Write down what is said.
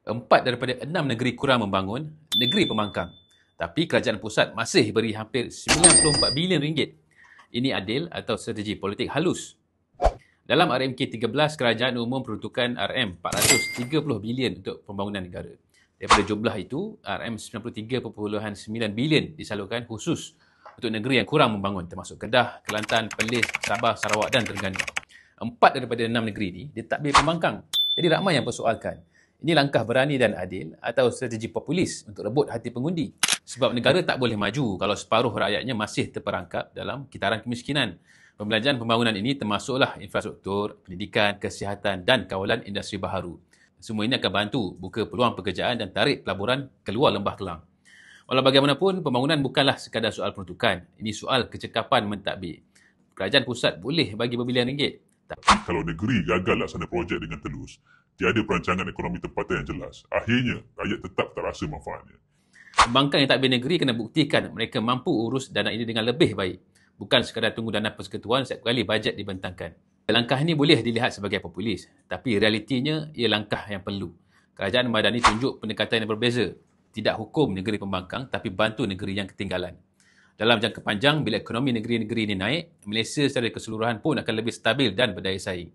4 daripada 6 negeri kurang membangun, negeri pembangkang. Tapi kerajaan pusat masih beri hampir 94 bilion ringgit. Ini adil atau strategi politik halus? Dalam RMK 13, kerajaan umum peruntukan RM430 bilion untuk pembangunan negara. Daripada jumlah itu, RM93.9 bilion disalurkan khusus untuk negeri yang kurang membangun, termasuk Kedah, Kelantan, Perlis, Sabah, Sarawak dan Terengganu. 4 daripada 6 negeri ini ditadbir pembangkang. Jadi ramai yang persoalkan, ini langkah berani dan adil atau strategi populis untuk rebut hati pengundi? Sebab negara tak boleh maju kalau separuh rakyatnya masih terperangkap dalam kitaran kemiskinan. Pembelanjaan pembangunan ini termasuklah infrastruktur, pendidikan, kesihatan dan kawalan industri baharu. Semua ini akan bantu buka peluang pekerjaan dan tarik pelaburan keluar Lembah Kelang. Walau bagaimanapun, pembangunan bukanlah sekadar soal peruntukan. Ini soal kecekapan mentadbir. Kerajaan pusat boleh bagi berbilion ringgit. Kalau negeri gagal laksana projek dengan telus, tiada perancangan ekonomi tempatan yang jelas, akhirnya rakyat tetap tak rasa manfaatnya. Pembangkang yang tadbir negeri kena buktikan mereka mampu urus dana ini dengan lebih baik. Bukan sekadar tunggu dana persekutuan setiap kali bajet dibentangkan. Langkah ini boleh dilihat sebagai populis, tapi realitinya ia langkah yang perlu. Kerajaan Madani tunjuk pendekatan yang berbeza. Tidak hukum negeri pembangkang, tapi bantu negeri yang ketinggalan. Dalam jangka panjang, bila ekonomi negeri-negeri ini naik, Malaysia secara keseluruhan pun akan lebih stabil dan berdaya saing.